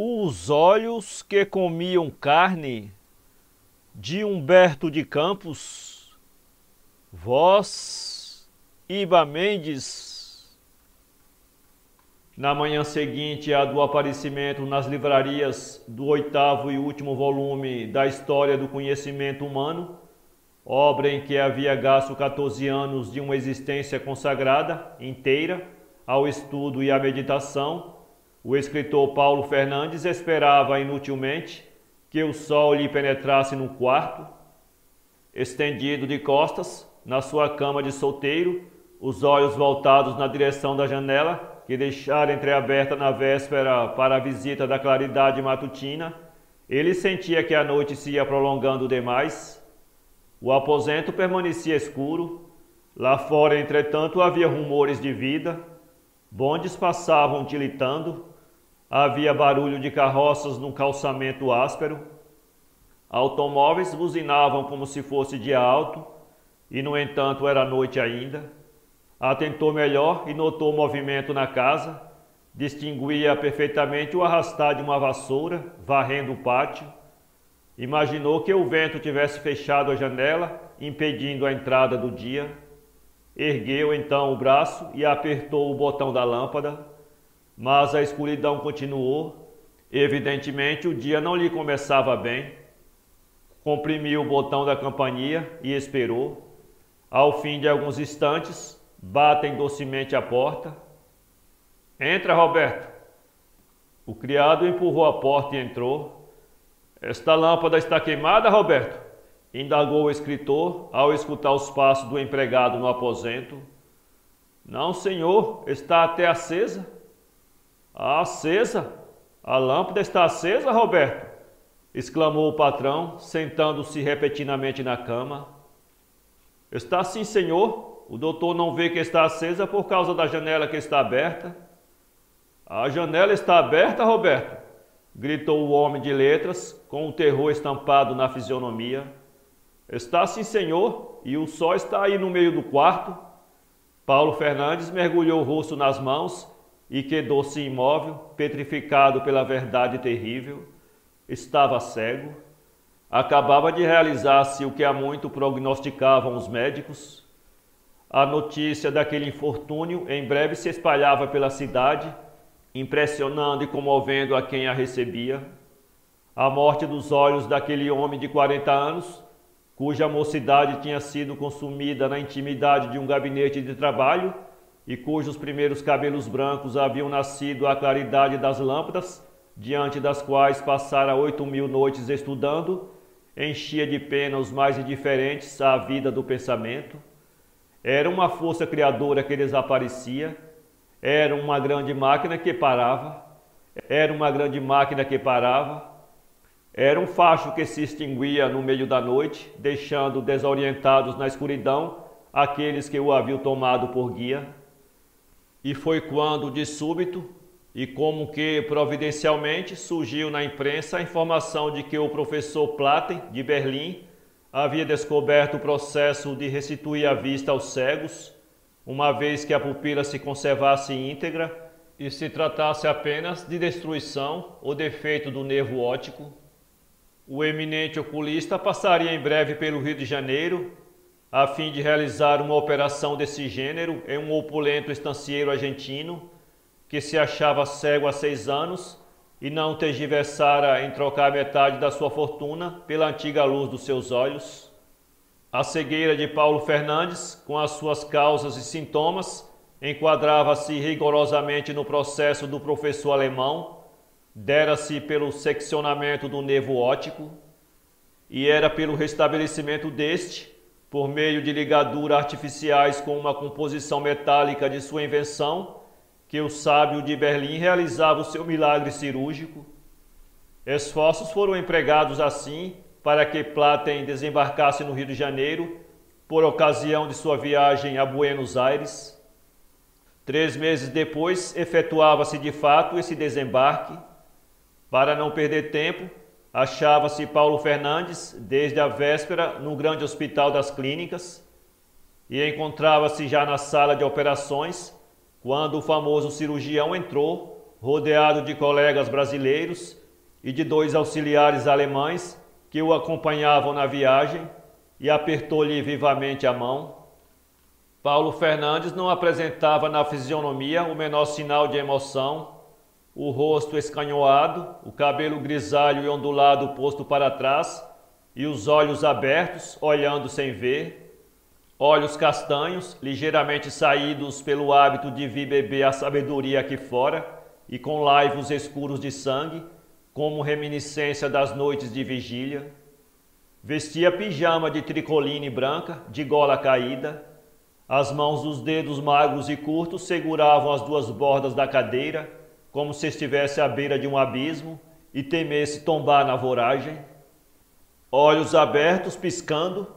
Os olhos que comiam carne, de Humberto de Campos, voz Iba Mendes. Na manhã seguinte à do aparecimento nas livrarias do 8º e último volume da História do Conhecimento Humano, obra em que havia gasto 14 anos de uma existência consagrada inteira ao estudo e à meditação, o escritor Paulo Fernandes esperava inutilmente que o sol lhe penetrasse no quarto. Estendido de costas, na sua cama de solteiro, os olhos voltados na direção da janela, que deixara entreaberta na véspera para a visita da claridade matutina, ele sentia que a noite se ia prolongando demais. O aposento permanecia escuro. Lá fora, entretanto, havia rumores de vida. Bondes passavam tilitando. Havia barulho de carroças num calçamento áspero. Automóveis buzinavam como se fosse dia alto, e no entanto era noite ainda. Atentou melhor e notou movimento na casa. Distinguia perfeitamente o arrastar de uma vassoura, varrendo o pátio. Imaginou que o vento tivesse fechado a janela, impedindo a entrada do dia. Ergueu então o braço e apertou o botão da lâmpada. Mas a escuridão continuou. Evidentemente o dia não lhe começava bem. Comprimiu o botão da campainha e esperou. Ao fim de alguns instantes, batem docemente a porta. Entra, Roberto. O criado empurrou a porta e entrou. Esta lâmpada está queimada, Roberto? Indagou o escritor ao escutar os passos do empregado no aposento. Não, senhor, está até acesa. Acesa? A lâmpada está acesa, Roberto? Exclamou o patrão, sentando-se repentinamente na cama. Está sim, senhor. O doutor não vê que está acesa por causa da janela que está aberta. A janela está aberta, Roberto? Gritou o homem de letras, com o terror estampado na fisionomia. Está sim, senhor, e o sol está aí no meio do quarto. Paulo Fernandes mergulhou o rosto nas mãos e quedou-se imóvel, petrificado pela verdade terrível. Estava cego. Acabava de realizar-se o que há muito prognosticavam os médicos. A notícia daquele infortúnio em breve se espalhava pela cidade, impressionando e comovendo a quem a recebia. A morte dos olhos daquele homem de 40 anos, cuja mocidade tinha sido consumida na intimidade de um gabinete de trabalho e cujos primeiros cabelos brancos haviam nascido à claridade das lâmpadas, diante das quais passara 8.000 noites estudando, enchia de pena os mais indiferentes à vida do pensamento. Era uma força criadora que desaparecia. Era uma grande máquina que parava. Era uma grande máquina que parava. Era um facho que se extinguia no meio da noite, deixando desorientados na escuridão aqueles que o haviam tomado por guia. E foi quando, de súbito, e como que providencialmente, surgiu na imprensa a informação de que o professor Platen, de Berlim, havia descoberto o processo de restituir a vista aos cegos, uma vez que a pupila se conservasse íntegra e se tratasse apenas de destruição ou defeito do nervo óptico. O eminente oculista passaria em breve pelo Rio de Janeiro, a fim de realizar uma operação desse gênero em um opulento estancieiro argentino, que se achava cego há 6 anos e não tergiversara em trocar metade da sua fortuna pela antiga luz dos seus olhos. A cegueira de Paulo Fernandes, com as suas causas e sintomas, enquadrava-se rigorosamente no processo do professor alemão, dera-se pelo seccionamento do nervo óptico, e era pelo restabelecimento deste, por meio de ligaduras artificiais com uma composição metálica de sua invenção, que o sábio de Berlim realizava o seu milagre cirúrgico. Esforços foram empregados assim para que Platen desembarcasse no Rio de Janeiro por ocasião de sua viagem a Buenos Aires. 3 meses depois efetuava-se de fato esse desembarque. Para não perder tempo, achava-se Paulo Fernandes desde a véspera no grande hospital das clínicas e encontrava-se já na sala de operações quando o famoso cirurgião entrou, rodeado de colegas brasileiros e de 2 auxiliares alemães que o acompanhavam na viagem, e apertou-lhe vivamente a mão. Paulo Fernandes não apresentava na fisionomia o menor sinal de emoção, o rosto escanhoado, o cabelo grisalho e ondulado posto para trás e os olhos abertos, olhando sem ver, olhos castanhos, ligeiramente saídos pelo hábito de vir beber a sabedoria aqui fora e com laivos escuros de sangue, como reminiscência das noites de vigília. Vestia pijama de tricoline branca, de gola caída. As mãos dos dedos magros e curtos seguravam as 2 bordas da cadeira, como se estivesse à beira de um abismo e temesse tombar na voragem. Olhos abertos, piscando,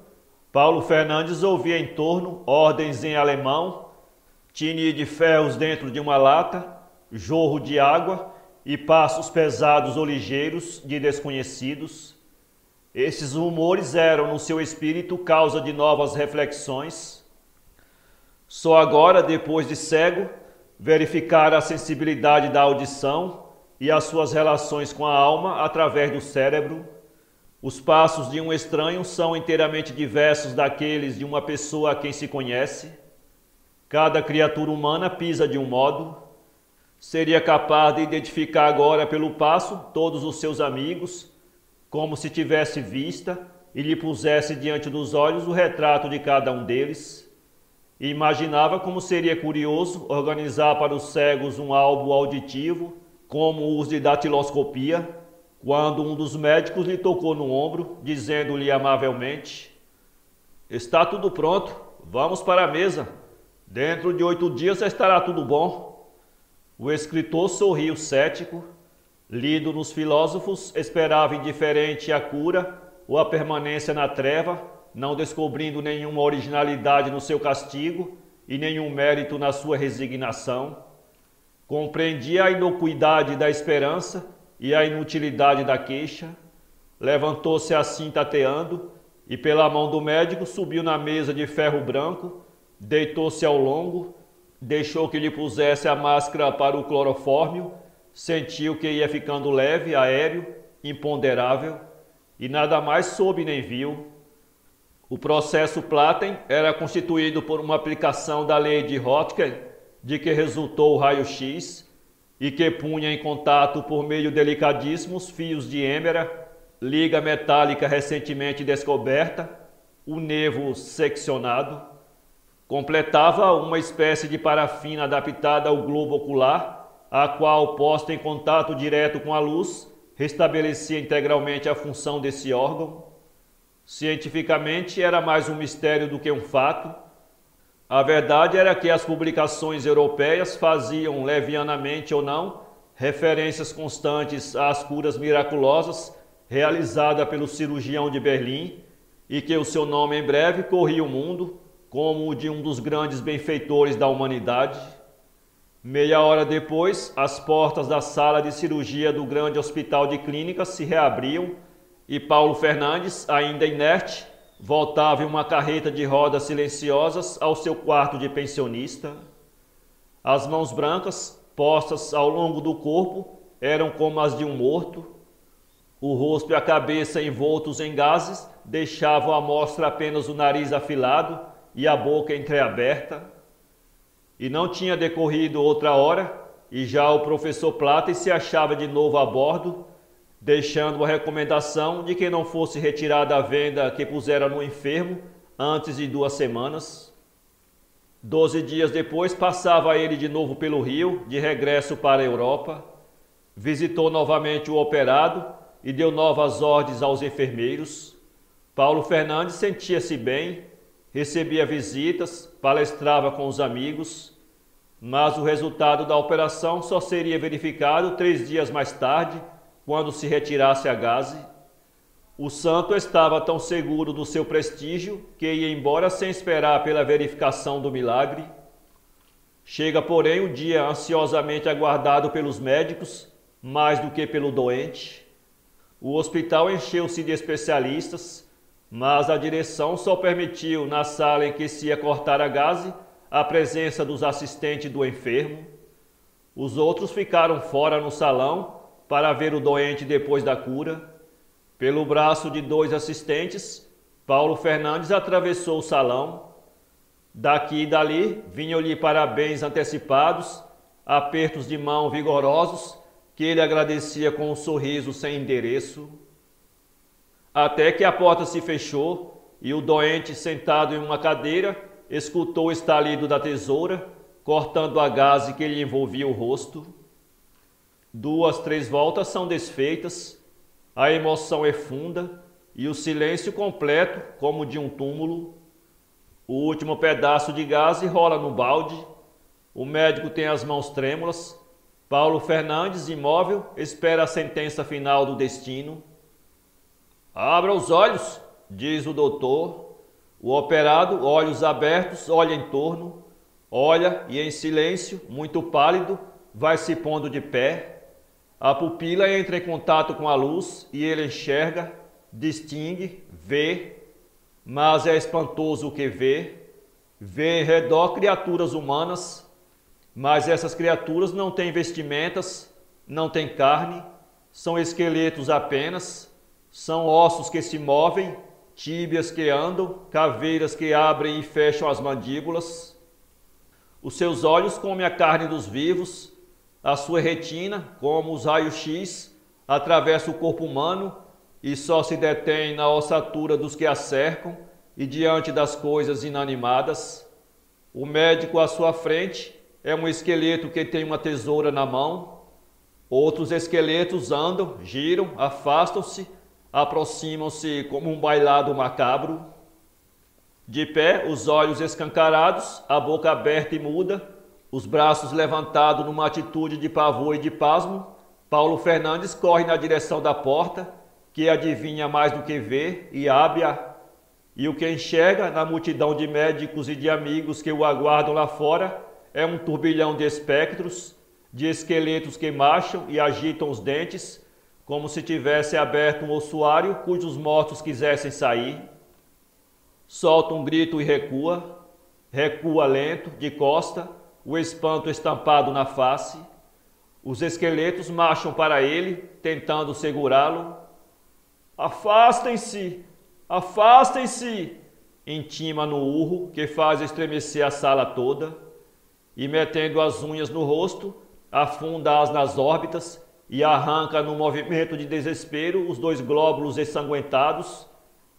Paulo Fernandes ouvia em torno ordens em alemão, tine de ferros dentro de uma lata, jorro de água e passos pesados ou ligeiros de desconhecidos. Esses rumores eram no seu espírito causa de novas reflexões. Só agora, depois de cego, verificara a sensibilidade da audição e as suas relações com a alma através do cérebro. Os passos de um estranho são inteiramente diversos daqueles de uma pessoa a quem se conhece. Cada criatura humana pisa de um modo. Seria capaz de identificar agora pelo passo todos os seus amigos, como se tivesse vista e lhe pusesse diante dos olhos o retrato de cada um deles. E imaginava como seria curioso organizar para os cegos um álbum auditivo, como os de datiloscopia, quando um dos médicos lhe tocou no ombro, dizendo-lhe amavelmente: "Está tudo pronto, vamos para a mesa. Dentro de 8 dias estará tudo bom." O escritor sorriu cético. Lido nos filósofos, esperava indiferente a cura ou a permanência na treva, não descobrindo nenhuma originalidade no seu castigo e nenhum mérito na sua resignação. Compreendia a inocuidade da esperança e a inutilidade da queixa. Levantou-se assim tateando e pela mão do médico subiu na mesa de ferro branco, deitou-se ao longo, deixou que lhe pusesse a máscara para o clorofórmio. Sentiu que ia ficando leve, aéreo, imponderável, e nada mais soube nem viu. O processo Platen era constituído por uma aplicação da lei de Röntgen, de que resultou o raio-x, e que punha em contato por meio delicadíssimos fios de hêmera, liga metálica recentemente descoberta, o nervo seccionado. Completava uma espécie de parafina adaptada ao globo ocular, a qual, posta em contato direto com a luz, restabelecia integralmente a função desse órgão. Cientificamente era mais um mistério do que um fato. A verdade era que as publicações europeias faziam, levianamente ou não, referências constantes às curas miraculosas realizadas pelo cirurgião de Berlim, e que o seu nome em breve corria o mundo como o de um dos grandes benfeitores da humanidade. Meia hora depois, as portas da sala de cirurgia do grande hospital de clínicas se reabriam e Paulo Fernandes, ainda inerte, voltava em uma carreta de rodas silenciosas ao seu quarto de pensionista. As mãos brancas, postas ao longo do corpo, eram como as de um morto. O rosto e a cabeça envoltos em gases deixavam à mostra apenas o nariz afilado e a boca entreaberta. E não tinha decorrido outra hora, e já o professor Platen se achava de novo a bordo, deixando a recomendação de que não fosse retirada a venda que pusera no enfermo antes de 2 semanas. 12 dias depois passava ele de novo pelo Rio, de regresso para a Europa. Visitou novamente o operado e deu novas ordens aos enfermeiros. Paulo Fernandes sentia-se bem, recebia visitas, palestrava com os amigos, mas o resultado da operação só seria verificado 3 dias mais tarde, quando se retirasse a gaze. O santo estava tão seguro do seu prestígio que ia embora sem esperar pela verificação do milagre. Chega, porém, o dia ansiosamente aguardado pelos médicos, mais do que pelo doente. O hospital encheu-se de especialistas, mas a direção só permitiu, na sala em que se ia cortar a gaze, a presença dos assistentes do enfermo. Os outros ficaram fora no salão para ver o doente depois da cura. Pelo braço de 2 assistentes, Paulo Fernandes atravessou o salão. Daqui e dali vinham-lhe parabéns antecipados, apertos de mão vigorosos, que ele agradecia com um sorriso sem endereço. Até que a porta se fechou e o doente, sentado em uma cadeira, escutou o estalido da tesoura, cortando a gaze que lhe envolvia o rosto. 2, 3 voltas são desfeitas, a emoção é funda e o silêncio completo como de um túmulo. O último pedaço de gaze rola no balde. O médico tem as mãos trêmulas. Paulo Fernandes, imóvel, espera a sentença final do destino. Abra os olhos, diz o doutor. O operado, olhos abertos, olha em torno, olha e em silêncio, muito pálido, vai se pondo de pé. A pupila entra em contato com a luz e ele enxerga, distingue, vê, mas é espantoso o que vê. Vê em redor criaturas humanas, mas essas criaturas não têm vestimentas, não têm carne, são esqueletos apenas, são ossos que se movem, tíbias que andam, caveiras que abrem e fecham as mandíbulas. Os seus olhos comem a carne dos vivos, a sua retina, como os raios-x, atravessa o corpo humano e só se detém na ossatura dos que a cercam e diante das coisas inanimadas. O médico à sua frente é um esqueleto que tem uma tesoura na mão. Outros esqueletos andam, giram, afastam-se, aproximam-se como um bailado macabro. De pé, os olhos escancarados, a boca aberta e muda, os braços levantados numa atitude de pavor e de pasmo, Paulo Fernandes corre na direção da porta, que adivinha mais do que vê, e abre-a. E o que enxerga na multidão de médicos e de amigos que o aguardam lá fora é um turbilhão de espectros, de esqueletos que marcham e agitam os dentes, como se tivesse aberto um ossuário cujos mortos quisessem sair. Solta um grito e recua, recua lento, de costa, o espanto estampado na face. Os esqueletos marcham para ele, tentando segurá-lo. Afastem-se! Afastem-se! Intima no urro, que faz estremecer a sala toda, e metendo as unhas no rosto, afunda-as nas órbitas e arranca num movimento de desespero os 2 glóbulos ensanguentados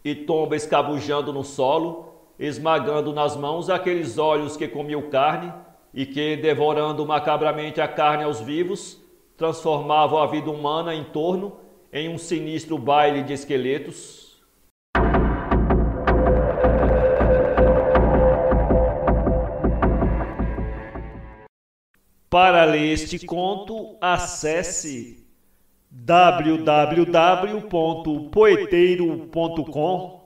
e tomba escabujando no solo, esmagando nas mãos aqueles olhos que comiam carne e que, devorando macabramente a carne aos vivos, transformavam a vida humana em torno em um sinistro baile de esqueletos. Para ler este conto, acesse www.poeteiro.com